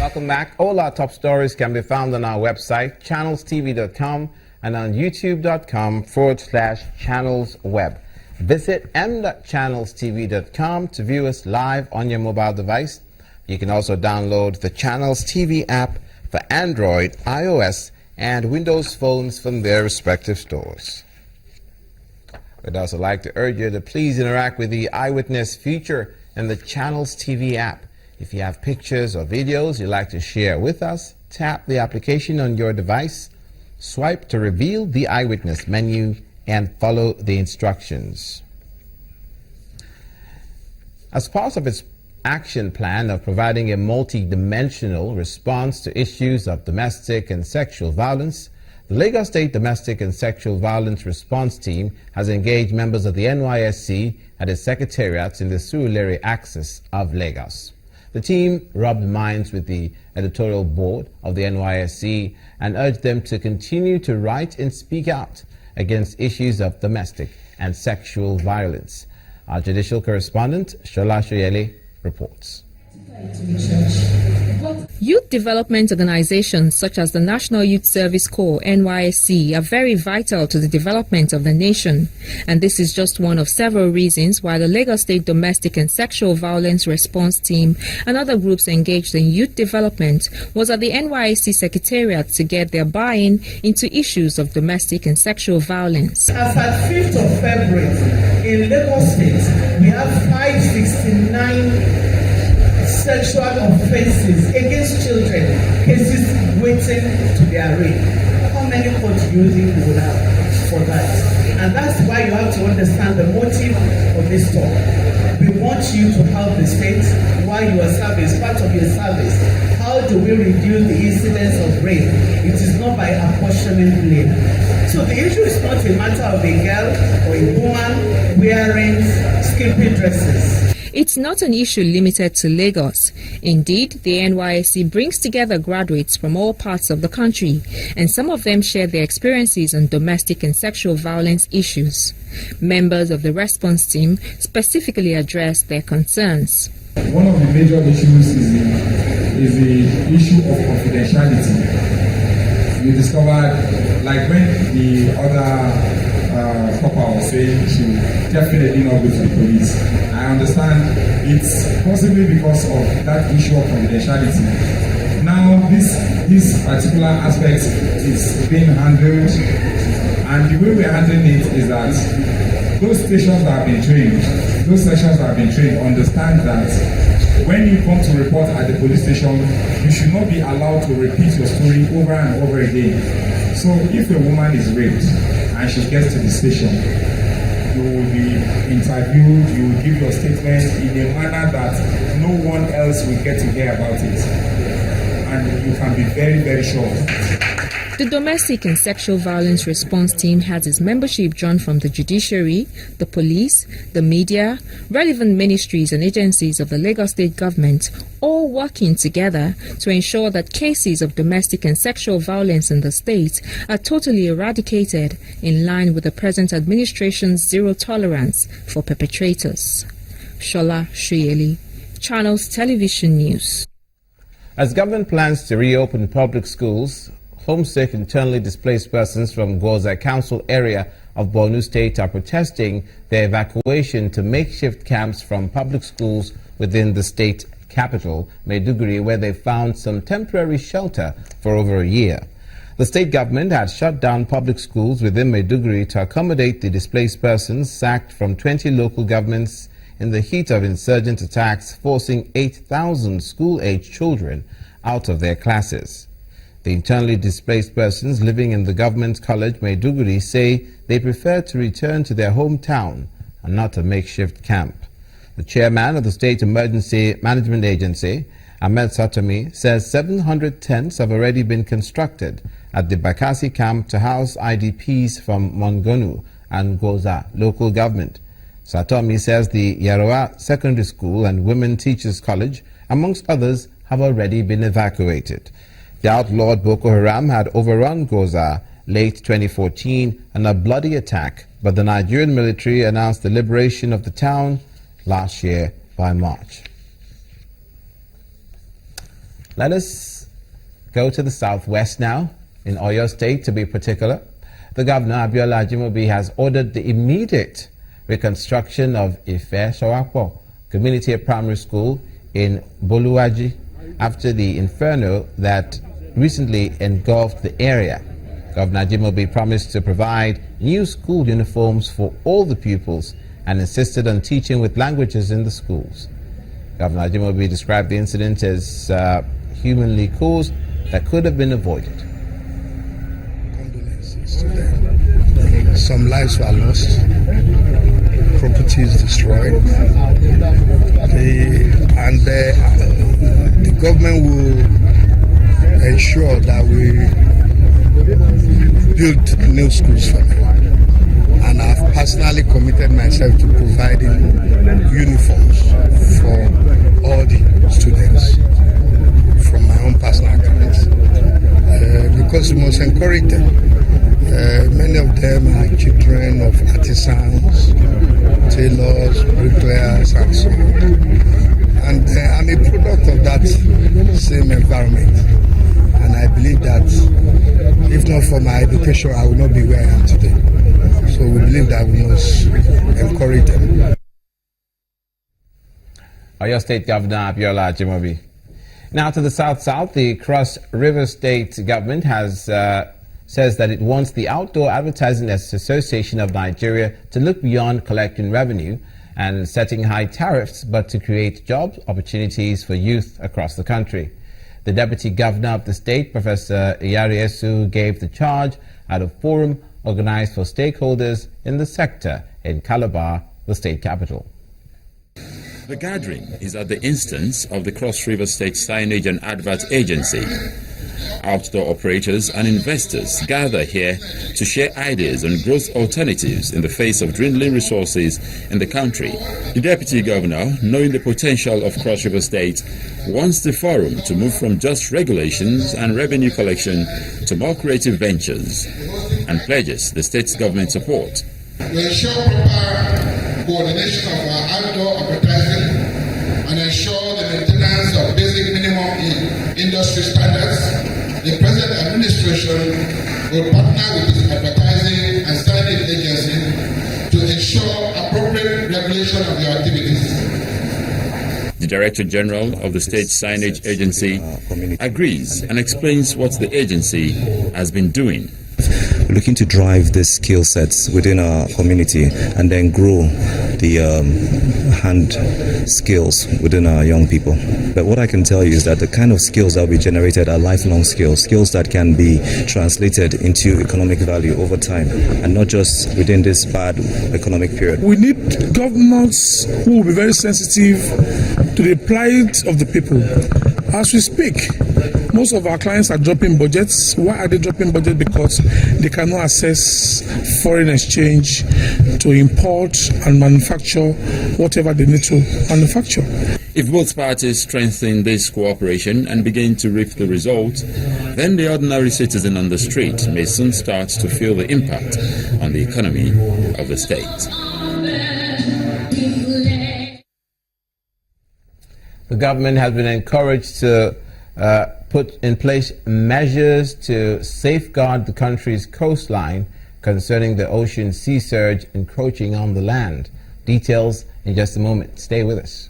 Welcome back. All our top stories can be found on our website, channelstv.com, and on youtube.com/channelsweb. Visit m.channelstv.com to view us live on your mobile device. You can also download the Channels TV app for Android, iOS, and Windows phones from their respective stores. We'd also like to urge you to please interact with the Eyewitness feature in the Channels TV app. If you have pictures or videos you'd like to share with us, tap the application on your device, swipe to reveal the Eyewitness menu, and follow the instructions. As part of its action plan of providing a multi-dimensional response to issues of domestic and sexual violence, the Lagos State Domestic and Sexual Violence Response Team has engaged members of the NYSC at its secretariats in the Surulere axis of Lagos. The team rubbed minds with the editorial board of the NYSC and urged them to continue to write and speak out against issues of domestic and sexual violence. Our judicial correspondent, Shola Shoyele, reports. Youth development organizations such as the National Youth Service Corps, NYSC, are very vital to the development of the nation. And this is just one of several reasons why the Lagos State Domestic and Sexual Violence Response Team and other groups engaged in youth development was at the NYSC Secretariat to get their buy-in into issues of domestic and sexual violence. As at 5th of February, in Lagos State, we have 569 sexual offenses against children, cases waiting to be arraigned. How many courts do you think we would have for that? And that's why you have to understand the motive of this talk. We want you to help the state while you are serving, part of your service. How do we reduce the incidence of rape? It is not by apportioning blame. So the issue is not a matter of a girl or a woman wearing skimpy dresses. It's not an issue limited to Lagos. Indeed, the NYSC brings together graduates from all parts of the country, and some of them share their experiences on domestic and sexual violence issues. Members of the response team specifically addressed their concerns. One of the major issues is the issue of confidentiality. You discovered, like when the other copper was saying she would definitely not go to the police. I understand it's possibly because of that issue of confidentiality. Now this particular aspect is being handled, and the way we're handling it is that those sections that have been trained understand that when you come to report at the police station, you should not be allowed to repeat your story over and over again. So if a woman is raped and she gets to the station, you will be interviewed, you will give your statement in a manner that no one else will get to hear about it. And you can be very, very sure. The Domestic and Sexual Violence Response Team has its membership drawn from the judiciary, the police, the media, relevant ministries and agencies of the Lagos State government, all working together to ensure that cases of domestic and sexual violence in the state are totally eradicated in line with the present administration's zero tolerance for perpetrators. Shola Shoyele, Channels Television News. As government plans to reopen public schools, homesick internally displaced persons from Gwoza Council area of Borno State are protesting their evacuation to makeshift camps from public schools within the state capital, Maiduguri, where they found some temporary shelter for over a year. The state government had shut down public schools within Maiduguri to accommodate the displaced persons sacked from 20 local governments in the heat of insurgent attacks, forcing 8,000 school-aged children out of their classes. The internally displaced persons living in the government college Maiduguri say they prefer to return to their hometown and not a makeshift camp. The chairman of the State Emergency Management Agency, Ahmed Satomi, says 700 tents have already been constructed at the Bakassi camp to house IDPs from Mongonu and Gwoza local government. Satomi says the Yaroa Secondary School and Women Teachers College, amongst others, have already been evacuated. The outlawed Boko Haram had overrun Gwoza late 2014 in a bloody attack, but the Nigerian military announced the liberation of the town last year by March. Let us go to the southwest now, in Oyo State to be particular. The governor, Abiola Ajimobi, has ordered the immediate reconstruction of Ife Shawapo Community Primary School in Boluwaji after the inferno that recently engulfed the area. Governor Ajimobi promised to provide new school uniforms for all the pupils and insisted on teaching with languages in the schools. Governor Ajimobi described the incident as humanly caused that could have been avoided. Condolences to them. Some lives were lost, properties destroyed, the government will ensure that we build new schools for them. And I've personally committed myself to providing uniforms for all the students from my own personal accounts. Because we must encourage them. Many of them are children of artisans, tailors, bricklayers, and so on. And I'm a product of that same environment. And I believe that if not for my education, I would not be where I am today. So we believe that we must encourage them. Oyo State Governor Abiola Ajimobi. Now to the south-south, the Cross River State government has says that it wants the Outdoor Advertising Association of Nigeria to look beyond collecting revenue and setting high tariffs, but to create job opportunities for youth across the country. The Deputy Governor of the state, Professor Iyariesu, gave the charge at a forum organized for stakeholders in the sector in Calabar, the state capital. The gathering is at the instance of the Cross River State Signage and Advert Agency. Outdoor operators and investors gather here to share ideas on growth alternatives in the face of dwindling resources in the country. The Deputy Governor, knowing the potential of Cross River State, wants the forum to move from just regulations and revenue collection to more creative ventures and pledges the state's government support. We ensure proper coordination of our outdoor advertising and ensure the maintenance of basic minimum industry standards. The present administration will partner with its advertising and signage agency to ensure appropriate regulation of their activities. The Director General of the State Signage Agency agrees and explains what the agency has been doing. We're looking to drive the skill sets within our community and then grow the hand skills within our young people. But what I can tell you is that the kind of skills that will be generated are lifelong skills, skills that can be translated into economic value over time and not just within this bad economic period. We need governments who will be very sensitive to the plight of the people. As we speak, most of our clients are dropping budgets. Why are they dropping budget? Because they cannot access foreign exchange to import and manufacture whatever they need to manufacture. If both parties strengthen this cooperation and begin to reap the results, then the ordinary citizen on the street may soon start to feel the impact on the economy of the state. The government has been encouraged to put in place measures to safeguard the country's coastline concerning the ocean sea surge encroaching on the land. Details in just a moment. Stay with us.